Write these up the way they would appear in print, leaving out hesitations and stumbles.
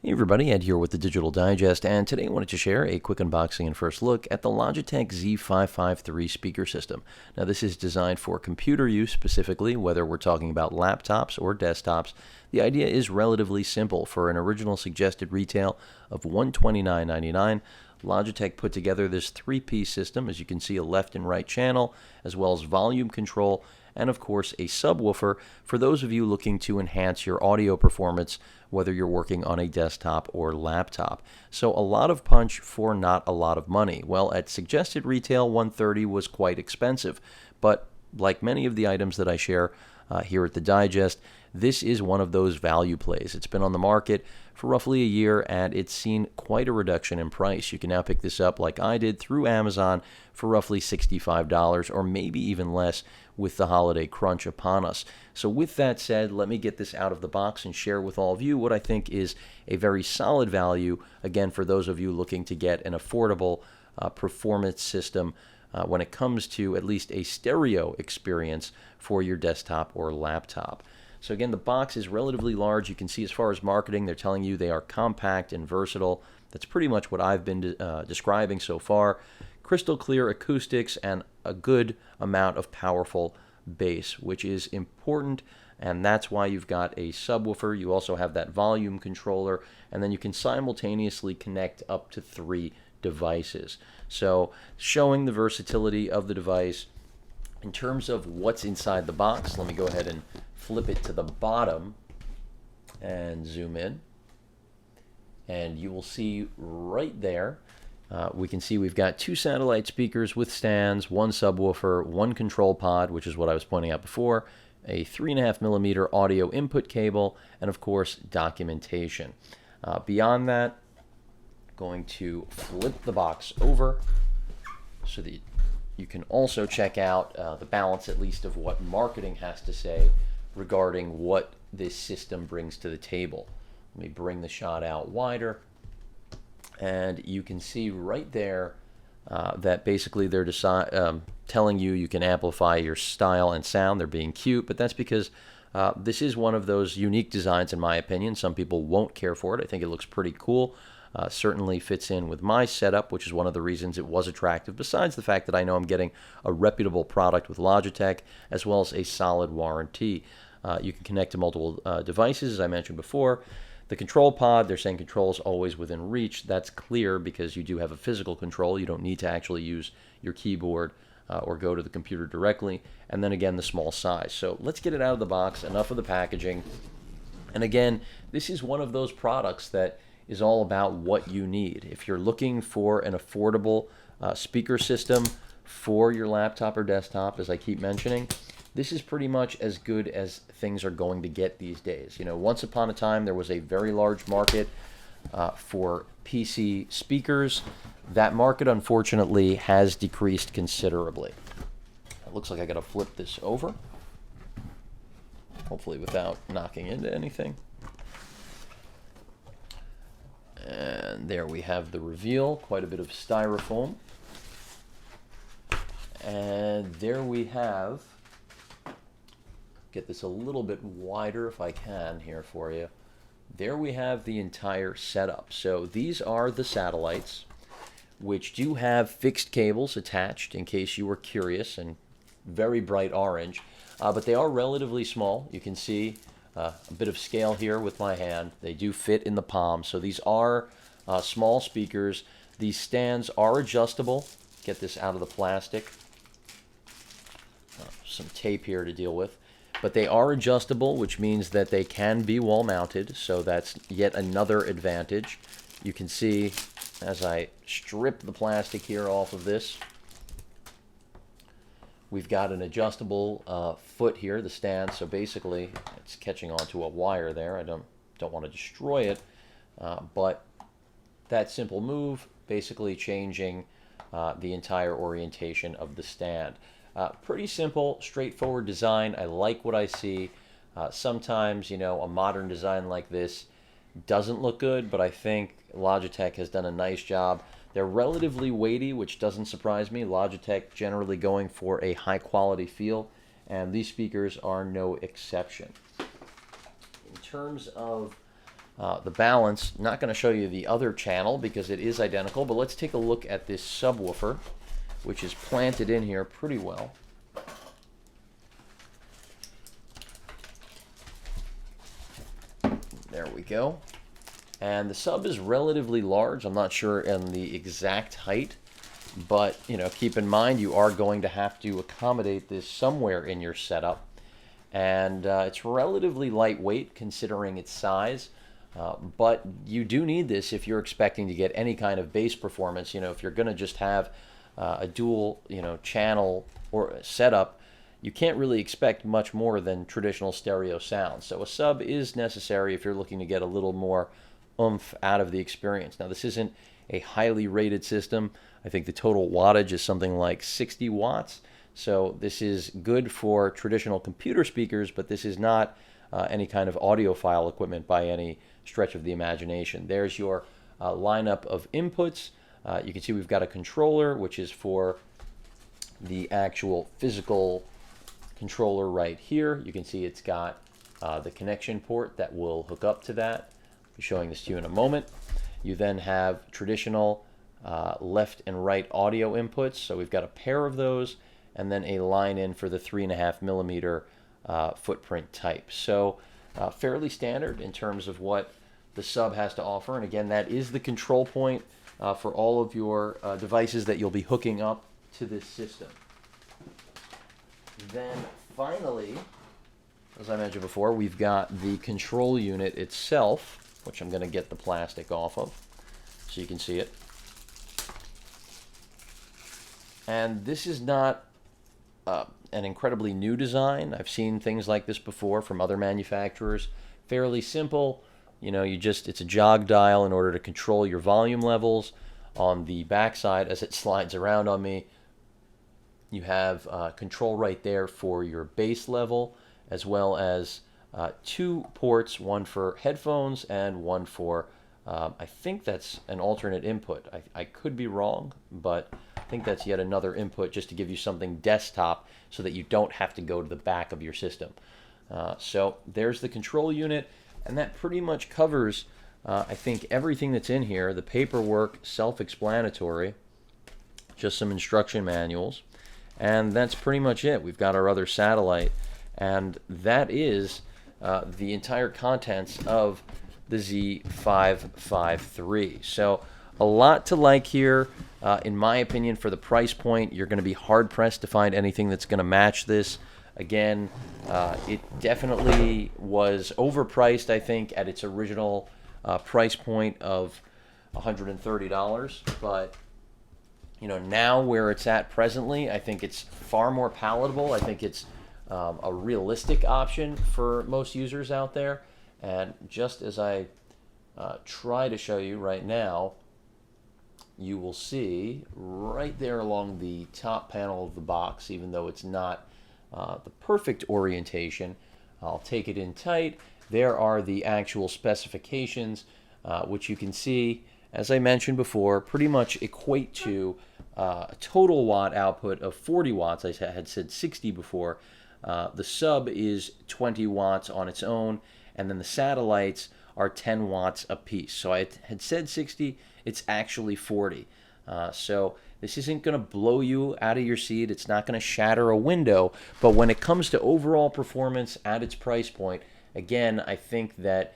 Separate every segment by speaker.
Speaker 1: Hey everybody, Ed here with the Digital Digest, and today I wanted to share a quick unboxing and first look at the Logitech Z553 speaker system. Now this is designed for computer use specifically, whether we're talking about laptops or desktops. The idea is relatively simple. For an original suggested retail of $129.99, Logitech put together this three-piece system. As you can see, a left and right channel, as well as volume control, and of course a subwoofer for those of you looking to enhance your audio performance, whether you're working on a desktop or laptop. So a lot of punch for not a lot of money. Well, at suggested retail, $130 was quite expensive, but like many of the items that I share here at the Digest, this is one of those value plays. It's been on the market for roughly a year, and it's seen quite a reduction in price. You can now pick this up like I did through Amazon for roughly $65 or maybe even less with the holiday crunch upon us. So with that said, let me get this out of the box and share with all of you what I think is a very solid value, again, for those of you looking to get an affordable performance system when it comes to at least a stereo experience for your desktop or laptop. So again, the box is relatively large. You can see as far as marketing, they're telling you they are compact and versatile. That's pretty much what I've been describing so far. Crystal clear acoustics and a good amount of powerful bass, which is important, and that's why you've got a subwoofer. You also have that volume controller, and then you can simultaneously connect up to 3 devices. So showing the versatility of the device. In terms of what's inside the box, let me go ahead and flip it to the bottom and zoom in, and you will see right there we can see we've got 2 satellite speakers with stands, 1 subwoofer, 1 control pod, which is what I was pointing out before, a 3.5mm audio input cable, and of course documentation. Beyond that, going to flip the box over so that you can also check out the balance, at least, of what marketing has to say regarding what this system brings to the table. Let me bring the shot out wider, and you can see right there that basically they're telling you you can amplify your style and sound. They're being cute, but that's because this is one of those unique designs, in my opinion. Some people won't care for it. I think it looks pretty cool. Certainly fits in with my setup, which is one of the reasons it was attractive, besides the fact that I know I'm getting a reputable product with Logitech, as well as a solid warranty. You can connect to multiple devices, as I mentioned before. The control pod, they're saying control is always within reach. That's clear because you do have a physical control. You don't need to actually use your keyboard or go to the computer directly. And then again, the small size. So let's get it out of the box. Enough of the packaging. And again, this is one of those products that is all about what you need. If you're looking for an affordable speaker system for your laptop or desktop, as I keep mentioning, this is pretty much as good as things are going to get these days. You know, once upon a time, there was a very large market for PC speakers. That market, unfortunately, has decreased considerably. It looks like I gotta flip this over, hopefully without knocking into anything. And there we have the reveal, quite a bit of styrofoam. And there we have, get this a little bit wider if I can here for you. There we have the entire setup. So these are the satellites, which do have fixed cables attached in case you were curious, and very bright orange. But they are relatively small. You can see a bit of scale here with my hand. They do fit in the palm. So these are small speakers. These stands are adjustable. Get this out of the plastic. Some tape here to deal with. But they are adjustable, which means that they can be wall mounted. So that's yet another advantage. You can see as I strip the plastic here off of this, we've got an adjustable foot here, the stand. So basically, it's catching onto a wire there. I don't want to destroy it, but that simple move basically changing the entire orientation of the stand. Pretty simple, straightforward design. I like what I see. Sometimes, you know, a modern design like this doesn't look good, but I think Logitech has done a nice job. They're relatively weighty, which doesn't surprise me. Logitech generally going for a high quality feel, and these speakers are no exception. In terms of the balance. Not going to show you the other channel because it is identical, but let's take a look at this subwoofer, which is planted in here pretty well. There we go. And the sub is relatively large. I'm not sure in the exact height, but keep in mind you are going to have to accommodate this somewhere in your setup. And it's relatively lightweight considering its size, but you do need this if you're expecting to get any kind of bass performance. If you're going to just have a dual channel or setup, you can't really expect much more than traditional stereo sound. So a sub is necessary if you're looking to get a little more oomph out of the experience. Now, this isn't a highly rated system. I think the total wattage is something like 60 watts. So this is good for traditional computer speakers, but this is not any kind of audiophile equipment by any stretch of the imagination. There's your lineup of inputs. You can see we've got a controller, which is for the actual physical controller right here. You can see it's got the connection port that will hook up to that. I'll be showing this to you in a moment. You then have traditional left and right audio inputs. So we've got a pair of those, and then a line in for the 3.5 millimeter footprint type. So fairly standard in terms of what the sub has to offer. And again, that is the control point for all of your devices that you'll be hooking up to this system. Then finally, as I mentioned before, we've got the control unit itself, which I'm going to get the plastic off of so you can see it. And this is not an incredibly new design. I've seen things like this before from other manufacturers. Fairly simple. It's a jog dial in order to control your volume levels. On the backside, as it slides around on me, you have control right there for your bass level, as well as 2 ports, one for headphones and one for, I think that's an alternate input. I could be wrong, but I think that's yet another input just to give you something desktop so that you don't have to go to the back of your system. So there's the control unit, and that pretty much covers, I think, everything that's in here. The paperwork, self-explanatory, just some instruction manuals. And that's pretty much it. We've got our other satellite, and that is the entire contents of the Z553. So a lot to like here. In my opinion, for the price point, you're going to be hard-pressed to find anything that's going to match this. Again, it definitely was overpriced, I think, at its original price point of $130, but now where it's at presently, I think it's far more palatable. I think it's a realistic option for most users out there. And just as I try to show you right now, you will see right there along the top panel of the box, even though it's not the perfect orientation, I'll take it in tight. There are the actual specifications, which you can see, as I mentioned before, pretty much equate to a total watt output of 40 watts. I had said 60 before. The sub is 20 watts on its own, and then the satellites are 10 watts apiece. So I had said 60, it's actually 40. So this isn't going to blow you out of your seat. It's not going to shatter a window. But when it comes to overall performance at its price point, again, I think that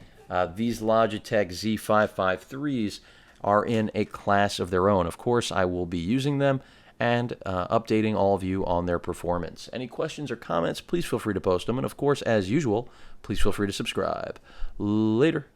Speaker 1: these Logitech Z553s are in a class of their own. Of course, I will be using them and updating all of you on their performance. Any questions or comments, please feel free to post them. And of course, as usual, please feel free to subscribe. Later.